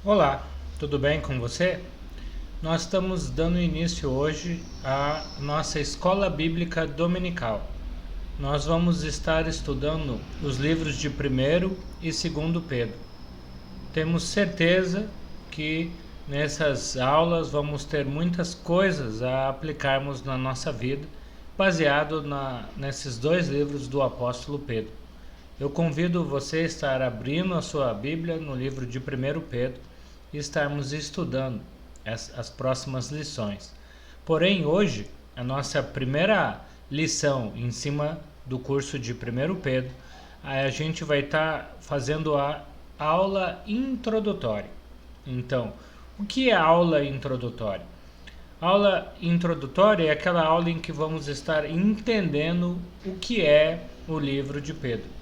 Olá, tudo bem com você? Nós estamos dando início hoje à nossa escola bíblica dominical. Nós vamos estar estudando os livros de 1º e 2º Pedro. Temos certeza que nessas aulas vamos ter muitas coisas a aplicarmos na nossa vida, baseado nesses dois livros do apóstolo Pedro. Eu convido você a estar abrindo a sua Bíblia no livro de 1º Pedro e estarmos estudando as próximas lições. Porém, hoje, a nossa primeira lição em cima do curso de 1º Pedro, a gente vai estar fazendo a aula introdutória. Então, o que é aula introdutória? Aula introdutória é aquela aula em que vamos estar entendendo o que é o livro de Pedro.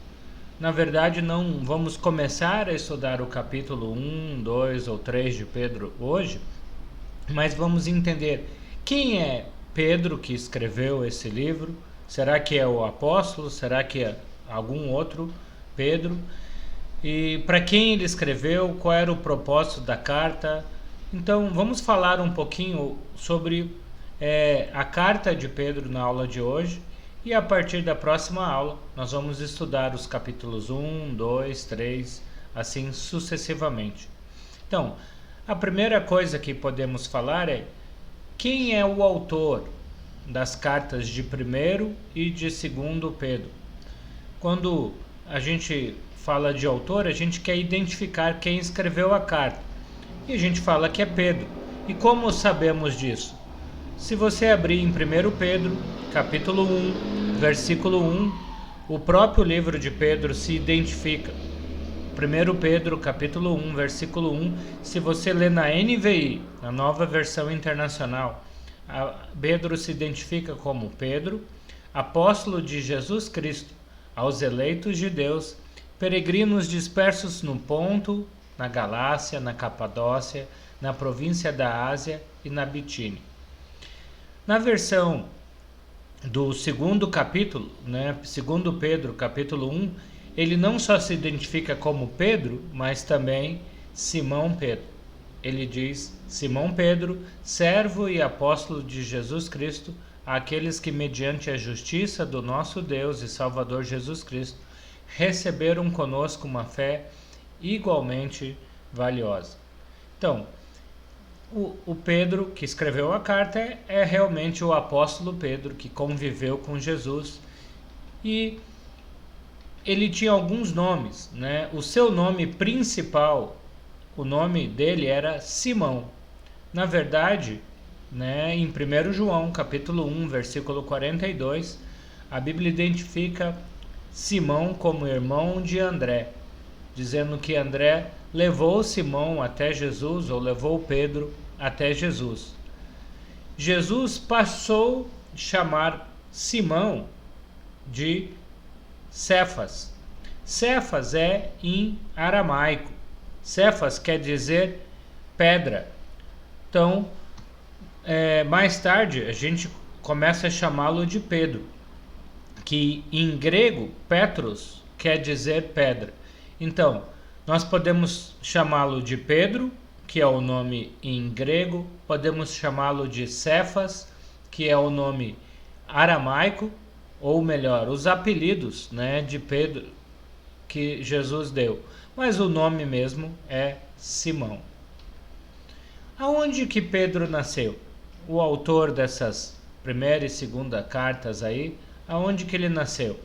Na verdade, não vamos começar a estudar o capítulo 1, 2 ou 3 de Pedro hoje, mas vamos entender quem é Pedro que escreveu esse livro. Será que é o apóstolo? Será que é algum outro Pedro? E para quem ele escreveu? Qual era o propósito da carta? Então, vamos falar um pouquinho sobre a carta de Pedro na aula de hoje. E a partir da próxima aula, nós vamos estudar os capítulos 1, 2, 3, assim sucessivamente. Então, a primeira coisa que podemos falar é quem é o autor das cartas de 1º e de 2º Pedro. Quando a gente fala de autor, a gente quer identificar quem escreveu a carta. E a gente fala que é Pedro. E como sabemos disso? Se você abrir em 1 Pedro, capítulo 1, versículo 1, o próprio livro de Pedro se identifica. 1 Pedro, capítulo 1, versículo 1, se você ler na NVI, na Nova Versão Internacional, Pedro se identifica como Pedro, apóstolo de Jesus Cristo, aos eleitos de Deus, peregrinos dispersos no Ponto, na Galácia, na Capadócia, na província da Ásia e na Bitínia. Na versão do segundo capítulo, 2 Pedro, capítulo 1, ele não só se identifica como Pedro, mas também Simão Pedro. Ele diz: Simão Pedro, servo e apóstolo de Jesus Cristo, àqueles que, mediante a justiça do nosso Deus e Salvador Jesus Cristo, receberam conosco uma fé igualmente valiosa. Então, o Pedro que escreveu a carta é realmente o apóstolo Pedro, que conviveu com Jesus, e ele tinha alguns nomes, né? O seu nome principal, o nome dele era Simão. Na verdade, em 1 João, capítulo 1, versículo 42, a Bíblia identifica Simão como irmão de André, dizendo que André levou Simão até Jesus, ou levou Pedro até Jesus. Jesus passou a chamar Simão de Cefas. Cefas é em aramaico. Cefas quer dizer pedra. Então, mais tarde, a gente começa a chamá-lo de Pedro, que em grego, Petros, quer dizer pedra. Então, nós podemos chamá-lo de Pedro, que é o nome em grego, podemos chamá-lo de Cefas, que é o nome aramaico, ou melhor, os apelidos, de Pedro que Jesus deu. Mas o nome mesmo é Simão. Aonde que Pedro nasceu? O autor dessas primeira e segunda cartas aí, aonde que ele nasceu?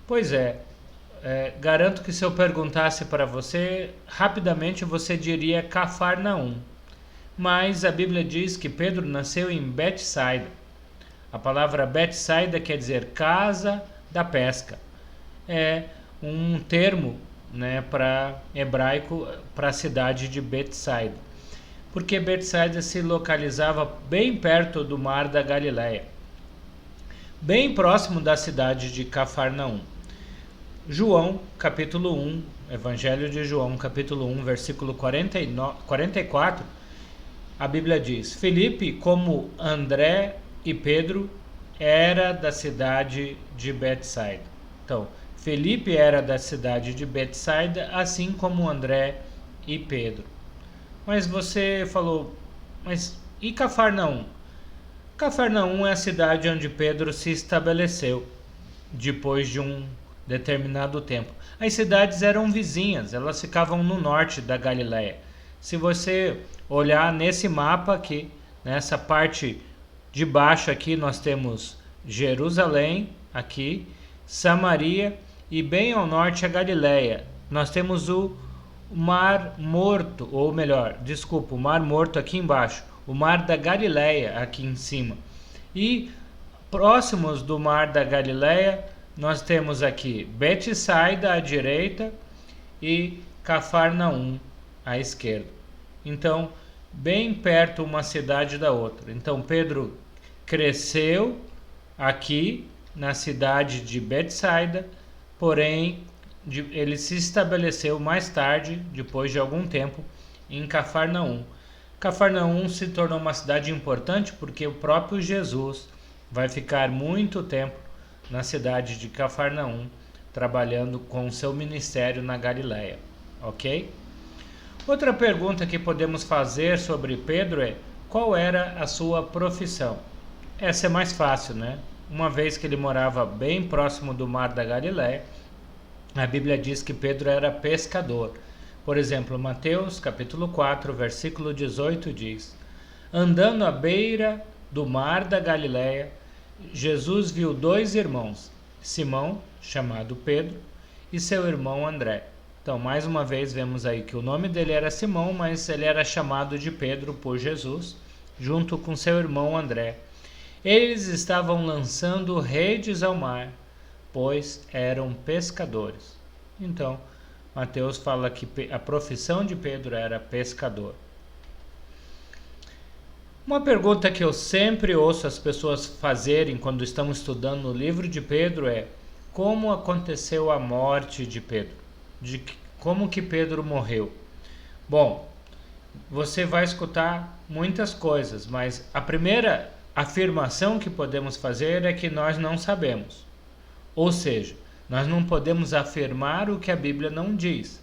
Pois garanto que se eu perguntasse para você, rapidamente você diria Cafarnaum. Mas a Bíblia diz que Pedro nasceu em Betsaida. A palavra Betsaida quer dizer casa da pesca. É um termo, para hebraico para a cidade de Betsaida. Porque Betsaida se localizava bem perto do mar da Galileia, bem próximo da cidade de Cafarnaum. João, capítulo 1, Evangelho de João, capítulo 1, versículo 44, a Bíblia diz: Filipe, como André e Pedro, era da cidade de Betsaida. Então, Filipe era da cidade de Betsaida, assim como André e Pedro. Mas você falou, mas e Cafarnaum? Cafarnaum é a cidade onde Pedro se estabeleceu depois de um determinado tempo. As cidades eram vizinhas, elas ficavam no norte da Galiléia. Se você olhar nesse mapa aqui, nessa parte de baixo aqui, nós temos Jerusalém, aqui, Samaria e bem ao norte a Galiléia. Nós temos o Mar Morto, ou melhor, desculpa, o Mar Morto aqui embaixo, o Mar da Galiléia aqui em cima. E próximos do Mar da Galiléia, nós temos aqui Betsaida à direita e Cafarnaum à esquerda. Então, bem perto uma cidade da outra. Então, Pedro cresceu aqui na cidade de Betsaida, porém ele se estabeleceu mais tarde, depois de algum tempo, em Cafarnaum. Cafarnaum se tornou uma cidade importante porque o próprio Jesus vai ficar muito tempo na cidade de Cafarnaum, trabalhando com seu ministério na Galiléia, ok? Outra pergunta que podemos fazer sobre Pedro é: qual era a sua profissão? Essa é mais fácil, né? Uma vez que ele morava bem próximo do Mar da Galiléia, a Bíblia diz que Pedro era pescador. Por exemplo, Mateus capítulo 4, versículo 18 diz: andando à beira do Mar da Galiléia, Jesus viu dois irmãos, Simão, chamado Pedro, e seu irmão André. Então, mais uma vez, vemos aí que o nome dele era Simão, mas ele era chamado de Pedro por Jesus, junto com seu irmão André. Eles estavam lançando redes ao mar, pois eram pescadores. Então, Mateus fala que a profissão de Pedro era pescador. Uma pergunta que eu sempre ouço as pessoas fazerem quando estão estudando o livro de Pedro é: como aconteceu a morte de Pedro? Como que Pedro morreu? Bom, você vai escutar muitas coisas, mas a primeira afirmação que podemos fazer é que nós não sabemos. Ou seja, nós não podemos afirmar o que a Bíblia não diz.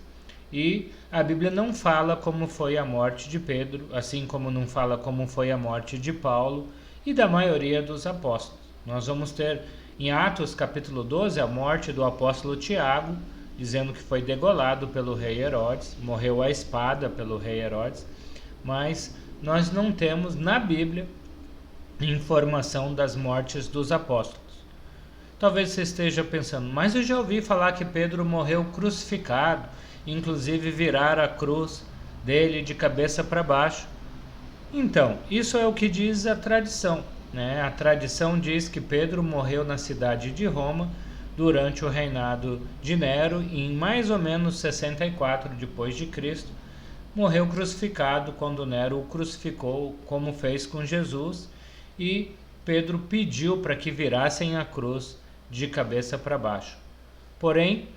E a Bíblia não fala como foi a morte de Pedro, assim como não fala como foi a morte de Paulo e da maioria dos apóstolos. Nós vamos ter em Atos capítulo 12 a morte do apóstolo Tiago, dizendo que foi degolado pelo rei Herodes, morreu à espada pelo rei Herodes, mas nós não temos na Bíblia informação das mortes dos apóstolos. Talvez você esteja pensando, mas eu já ouvi falar que Pedro morreu crucificado, inclusive virar a cruz dele de cabeça para baixo. Então, isso é o que diz a tradição, né? A tradição diz que Pedro morreu na cidade de Roma durante o reinado de Nero, em mais ou menos 64 depois de Cristo. Morreu crucificado quando Nero o crucificou, como fez com Jesus, e Pedro pediu para que virassem a cruz de cabeça para baixo. Porém,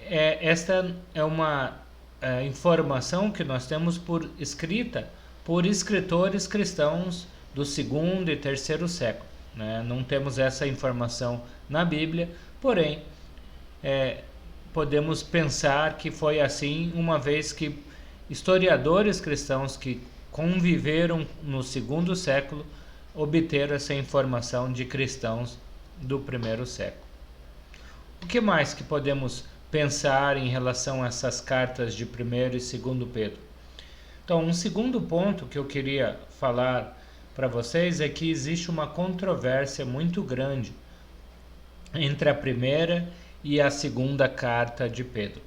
esta é uma informação que nós temos por escrita por escritores cristãos do 2º e 3º século, né? Não temos essa informação na Bíblia, porém podemos pensar que foi assim, uma vez que historiadores cristãos que conviveram no 2º século obteram essa informação de cristãos do 1º século. O que mais que podemos pensar em relação a essas cartas de 1º e 2º Pedro? Então, um segundo ponto que eu queria falar para vocês é que existe uma controvérsia muito grande entre a 1ª e a 2ª carta de Pedro.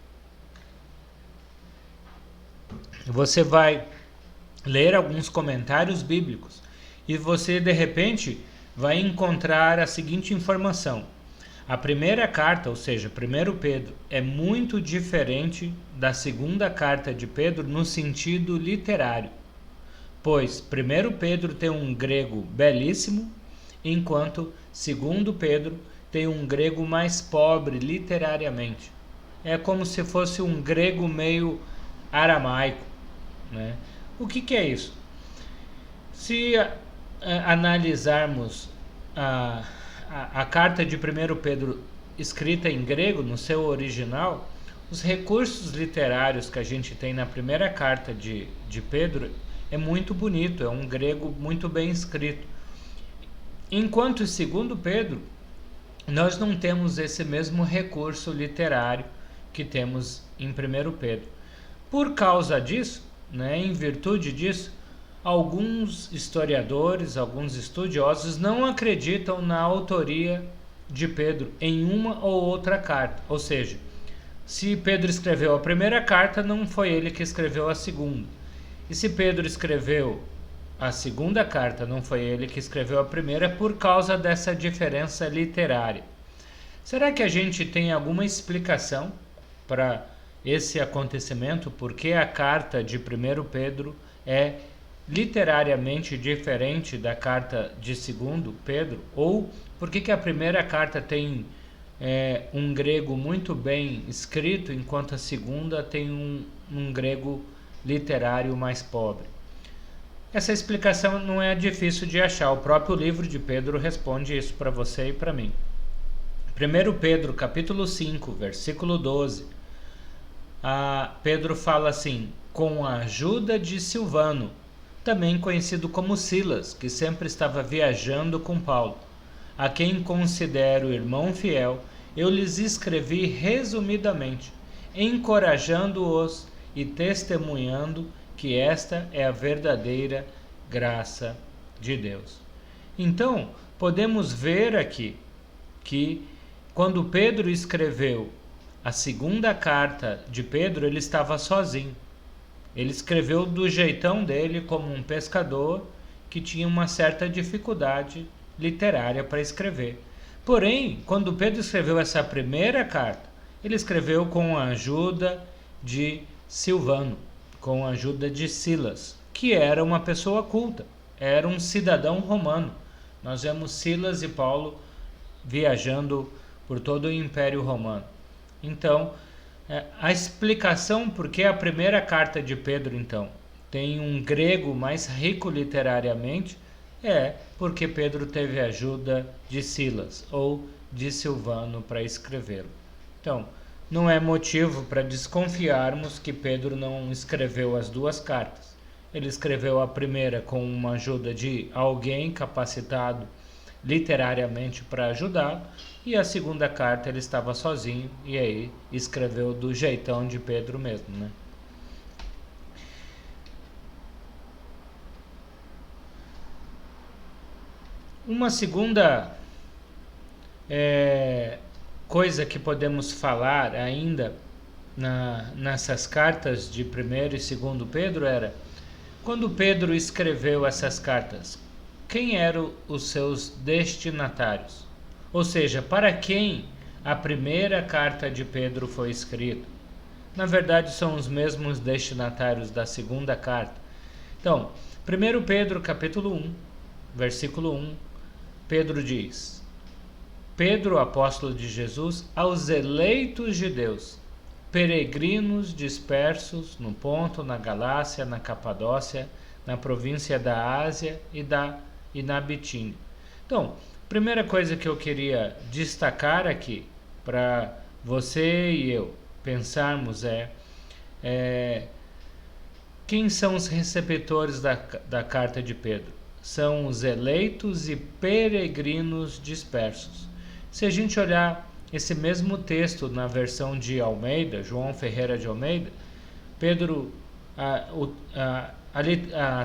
Você vai ler alguns comentários bíblicos e você, de repente, vai encontrar a seguinte informação: a 1ª carta, ou seja, 1 Pedro, é muito diferente da 2ª carta de Pedro no sentido literário, pois 1 Pedro tem um grego belíssimo, enquanto 2 Pedro tem um grego mais pobre literariamente. É como se fosse um grego meio aramaico, né? O que é isso? Se analisarmos a carta de 1 Pedro escrita em grego, no seu original, Os recursos literários que a gente tem na primeira carta de Pedro é muito bonito, é um grego muito bem escrito. Enquanto em 2 Pedro, nós não temos esse mesmo recurso literário que temos em 1 Pedro. Por causa disso, em virtude disso, alguns historiadores, alguns estudiosos não acreditam na autoria de Pedro em uma ou outra carta. Ou seja, se Pedro escreveu a primeira carta, não foi ele que escreveu a segunda. E se Pedro escreveu a segunda carta, não foi ele que escreveu a primeira, por causa dessa diferença literária. Será que a gente tem alguma explicação para esse acontecimento? Por que a carta de 1 Pedro é literariamente diferente da carta de 2 Pedro? Ou por que a primeira carta tem um grego muito bem escrito, enquanto a segunda tem um grego literário mais pobre? Essa explicação não é difícil de achar. O próprio livro de Pedro responde isso para você e para mim. 1 Pedro, capítulo 5, versículo 12. Pedro fala assim: com a ajuda de Silvano, também conhecido como Silas, que sempre estava viajando com Paulo, a quem considero irmão fiel, eu lhes escrevi resumidamente, encorajando-os e testemunhando que esta é a verdadeira graça de Deus. Então, podemos ver aqui que quando Pedro escreveu a segunda carta de Pedro, ele estava sozinho. Ele escreveu do jeitão dele, como um pescador que tinha uma certa dificuldade literária para escrever. Porém, quando Pedro escreveu essa primeira carta, ele escreveu com a ajuda de Silvano, com a ajuda de Silas, que era uma pessoa culta, era um cidadão romano. Nós vemos Silas e Paulo viajando por todo o Império Romano. Então, a explicação por que a primeira carta de Pedro, então, tem um grego mais rico literariamente é porque Pedro teve a ajuda de Silas ou de Silvano para escrevê-lo. Então, não é motivo para desconfiarmos que Pedro não escreveu as duas cartas. Ele escreveu a primeira com uma ajuda de alguém capacitado literariamente para ajudá-lo, e a segunda carta ele estava sozinho e aí escreveu do jeitão de Pedro mesmo, Uma segunda coisa que podemos falar ainda nessas cartas de 1º e 2º Pedro era, quando Pedro escreveu essas cartas, quem eram os seus destinatários? Ou seja, para quem a primeira carta de Pedro foi escrita? Na verdade, são os mesmos destinatários da segunda carta. Então, 1 Pedro capítulo 1, versículo 1, Pedro diz: Pedro, apóstolo de Jesus, aos eleitos de Deus, peregrinos dispersos no Ponto, na Galácia, na Capadócia, na província da Ásia e na Bitínia. Então, primeira coisa que eu queria destacar aqui para você e eu pensarmos quem são os receptores da carta de Pedro? São os eleitos e peregrinos dispersos. Se a gente olhar esse mesmo texto na versão de Almeida, João Ferreira de Almeida, Pedro, a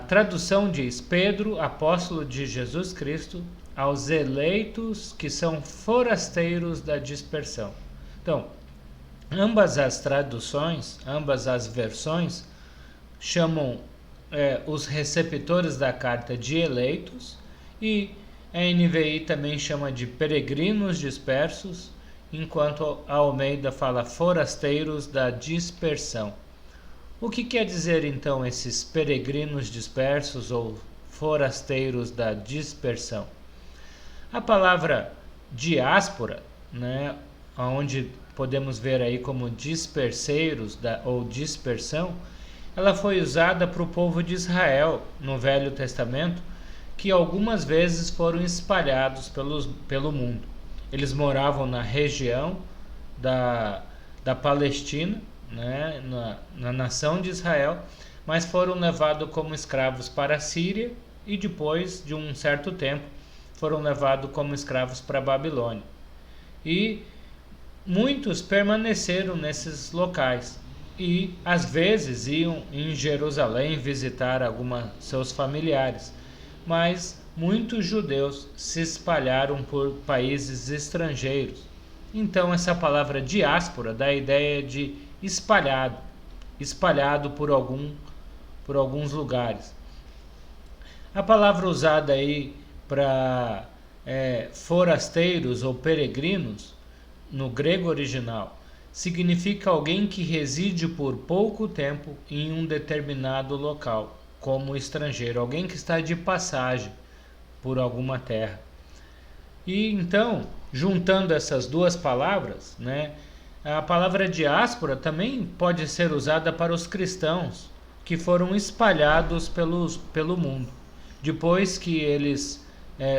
tradução diz: Pedro, apóstolo de Jesus Cristo, aos eleitos que são forasteiros da dispersão. Então, ambas as traduções, ambas as versões chamam os receptores da carta de eleitos, e a NVI também chama de peregrinos dispersos, enquanto a Almeida fala forasteiros da dispersão. O que quer dizer então esses peregrinos dispersos ou forasteiros da dispersão? A palavra diáspora, onde podemos ver aí como disperseiros ou dispersão, ela foi usada para o povo de Israel no Velho Testamento, que algumas vezes foram espalhados pelo mundo. Eles moravam na região da Palestina, né, na nação de Israel, mas foram levados como escravos para a Síria e depois de um certo tempo foram levados como escravos para a Babilônia. E muitos permaneceram nesses locais e às vezes iam em Jerusalém visitar alguns seus familiares, mas muitos judeus se espalharam por países estrangeiros. Então essa palavra diáspora dá a ideia de espalhado por alguns lugares. A palavra usada aí para forasteiros ou peregrinos, no grego original, significa alguém que reside por pouco tempo em um determinado local, como estrangeiro, alguém que está de passagem por alguma terra. E então, juntando essas duas palavras, né, a palavra diáspora também pode ser usada para os cristãos que foram espalhados pelo mundo. Depois que eles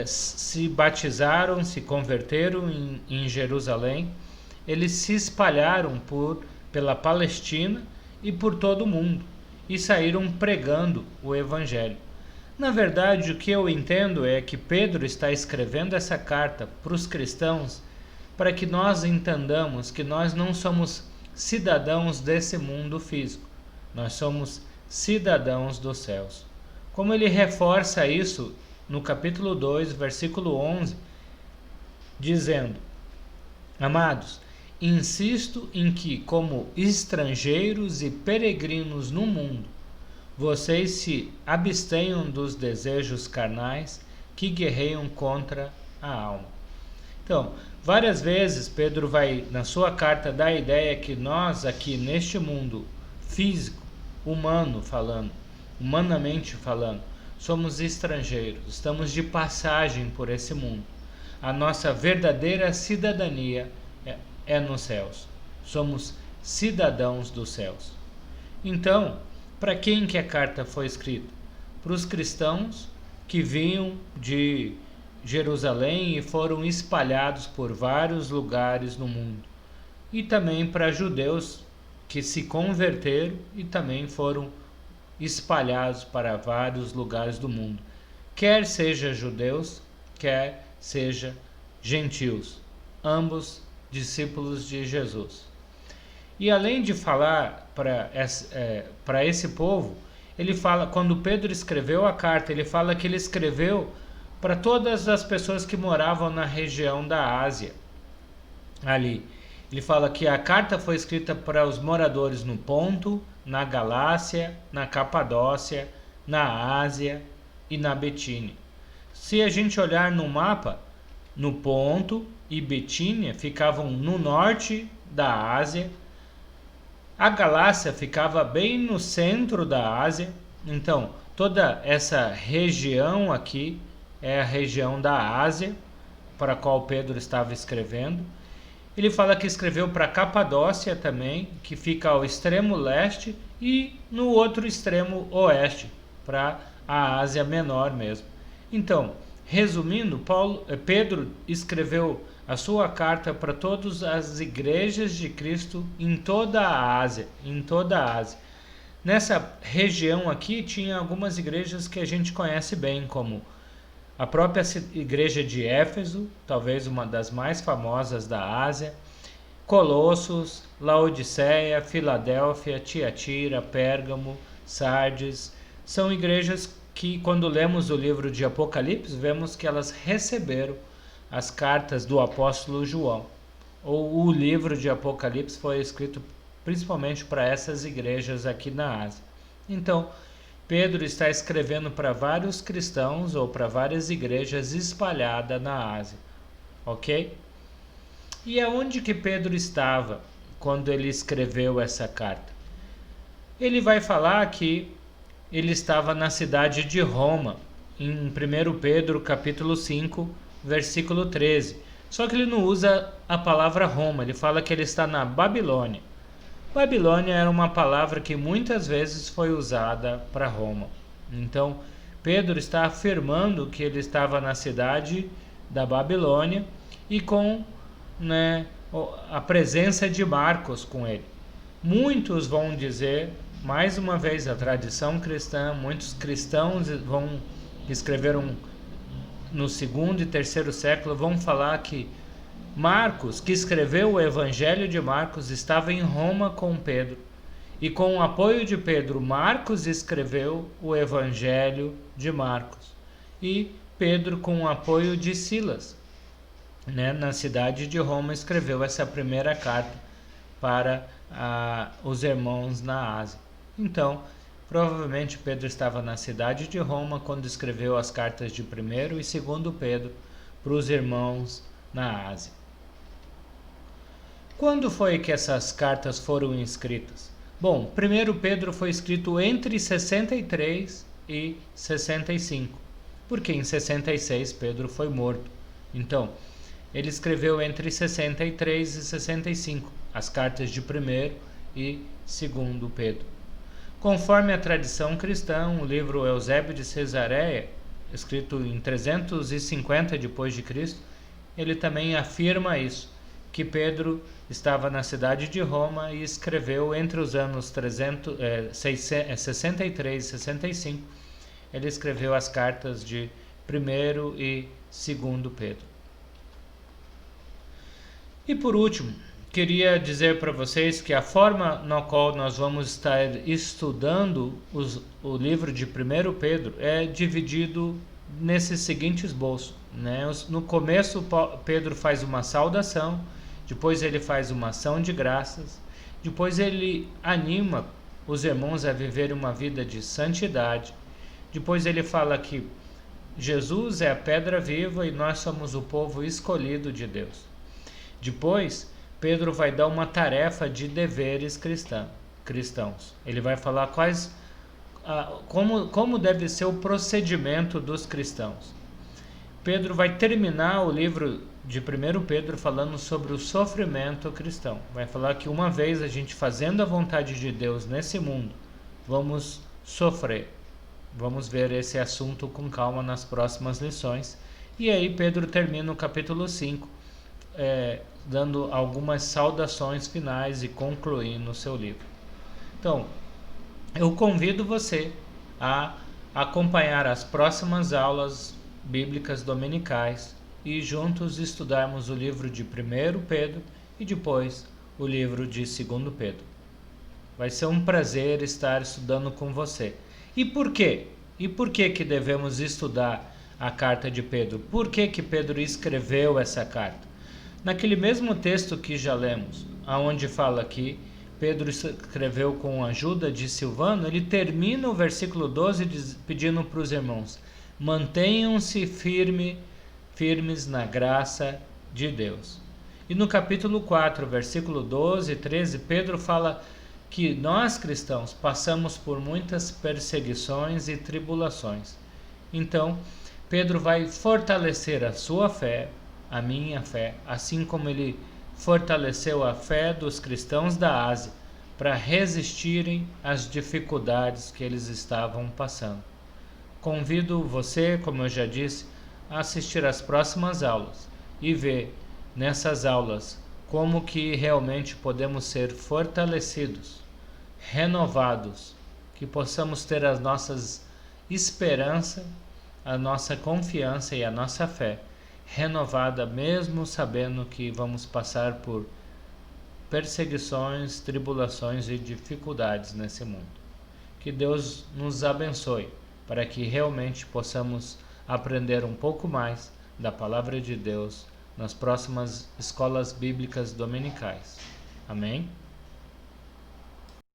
se batizaram, se converteram em Jerusalém, eles se espalharam pela Palestina e por todo o mundo e saíram pregando o Evangelho. Na verdade, o que eu entendo é que Pedro está escrevendo essa carta para os cristãos para que nós entendamos que nós não somos cidadãos desse mundo físico, nós somos cidadãos dos céus. Como ele reforça isso no capítulo 2, versículo 11, dizendo: Amados, insisto em que, como estrangeiros e peregrinos no mundo, vocês se abstenham dos desejos carnais que guerreiam contra a alma. Então, várias vezes Pedro vai, na sua carta, dar a ideia que nós aqui neste mundo físico, humanamente falando, somos estrangeiros, estamos de passagem por esse mundo. A nossa verdadeira cidadania é nos céus. Somos cidadãos dos céus. Então, para quem que a carta foi escrita? Para os cristãos que vinham de Jerusalém e foram espalhados por vários lugares no mundo. E também para judeus que se converteram e também foram espalhados para vários lugares do mundo. Quer seja judeus, quer seja gentios. Ambos discípulos de Jesus. E além de falar para esse povo, ele fala, quando Pedro escreveu a carta, ele fala que ele escreveu para todas as pessoas que moravam na região da Ásia. Ali, ele fala que a carta foi escrita para os moradores no Ponto, na Galácia, na Capadócia, na Ásia e na Betínia. Se a gente olhar no mapa, no Ponto e Betínia ficavam no norte da Ásia. A Galácia ficava bem no centro da Ásia. Então, toda essa região aqui é a região da Ásia para a qual Pedro estava escrevendo. Ele fala que escreveu para Capadócia também, que fica ao extremo leste, e no outro extremo oeste, para a Ásia Menor mesmo. Então, resumindo, Pedro escreveu a sua carta para todas as igrejas de Cristo em toda a Ásia, Nessa região aqui tinha algumas igrejas que a gente conhece bem, como a própria igreja de Éfeso, talvez uma das mais famosas da Ásia, Colossos, Laodiceia, Filadélfia, Tiatira, Pérgamo, Sardes. São igrejas que, quando lemos o livro de Apocalipse, vemos que elas receberam as cartas do apóstolo João. Ou o livro de Apocalipse foi escrito principalmente para essas igrejas aqui na Ásia. Então, Pedro está escrevendo para vários cristãos ou para várias igrejas espalhadas na Ásia, ok? E aonde que Pedro estava quando ele escreveu essa carta? Ele vai falar que ele estava na cidade de Roma, em 1 Pedro capítulo 5, versículo 13. Só que ele não usa a palavra Roma, ele fala que ele está na Babilônia. Babilônia era uma palavra que muitas vezes foi usada para Roma. Então, Pedro está afirmando que ele estava na cidade da Babilônia e com a presença de Marcos com ele. Muitos vão dizer, mais uma vez, a tradição cristã, muitos cristãos vão escrever no segundo e terceiro século, vão falar que Marcos, que escreveu o Evangelho de Marcos, estava em Roma com Pedro. E com o apoio de Pedro, Marcos escreveu o Evangelho de Marcos. E Pedro, com o apoio de Silas, na cidade de Roma, escreveu essa primeira carta para os irmãos na Ásia. Então, provavelmente Pedro estava na cidade de Roma quando escreveu as cartas de 1º e 2º Pedro para os irmãos na Ásia. Quando foi que essas cartas foram escritas? Bom, 1 Pedro foi escrito entre 63 e 65, porque em 66 Pedro foi morto. Então, ele escreveu entre 63 e 65 as cartas de 1º e 2º Pedro. Conforme a tradição cristã, o livro Eusébio de Cesareia, escrito em 350 depois de Cristo, ele também afirma isso, que Pedro estava na cidade de Roma e escreveu entre os anos 63 e 65, ele escreveu as cartas de 1º e 2º Pedro. E por último, queria dizer para vocês que a forma na qual nós vamos estar estudando o livro de 1 Pedro é dividido nesses seguintes esboços. No começo, Pedro faz uma saudação, depois ele faz uma ação de graças, depois ele anima os irmãos a viver uma vida de santidade, depois ele fala que Jesus é a pedra viva e nós somos o povo escolhido de Deus. Depois, Pedro vai dar uma tarefa de deveres cristãos. Ele vai falar como deve ser o procedimento dos cristãos. Pedro vai terminar o livro de 1 Pedro falando sobre o sofrimento cristão. Vai falar que uma vez a gente fazendo a vontade de Deus nesse mundo, vamos sofrer. Vamos ver esse assunto com calma nas próximas lições. E aí Pedro termina o capítulo 5, dando algumas saudações finais e concluindo o seu livro. Então, eu convido você a acompanhar as próximas aulas bíblicas dominicais e juntos estudarmos o livro de 1 Pedro e depois o livro de 2 Pedro. Vai ser um prazer estar estudando com você. E por quê? E por que devemos estudar a carta de Pedro? Por que Pedro escreveu essa carta? Naquele mesmo texto que já lemos, aonde fala que Pedro escreveu com a ajuda de Silvano, ele termina o versículo 12 pedindo para os irmãos: mantenham-se firmes na graça de Deus. E no capítulo 4, versículo 12 e 13, Pedro fala que nós cristãos passamos por muitas perseguições e tribulações. Então, Pedro vai fortalecer a sua fé, a minha fé, assim como ele fortaleceu a fé dos cristãos da Ásia para resistirem às dificuldades que eles estavam passando. Convido você, como eu já disse, a assistir às próximas aulas e ver nessas aulas como que realmente podemos ser fortalecidos, renovados, que possamos ter as nossas esperanças, a nossa confiança e a nossa fé renovada, mesmo sabendo que vamos passar por perseguições, tribulações e dificuldades nesse mundo. Que Deus nos abençoe para que realmente possamos aprender um pouco mais da Palavra de Deus nas próximas escolas bíblicas dominicais. Amém?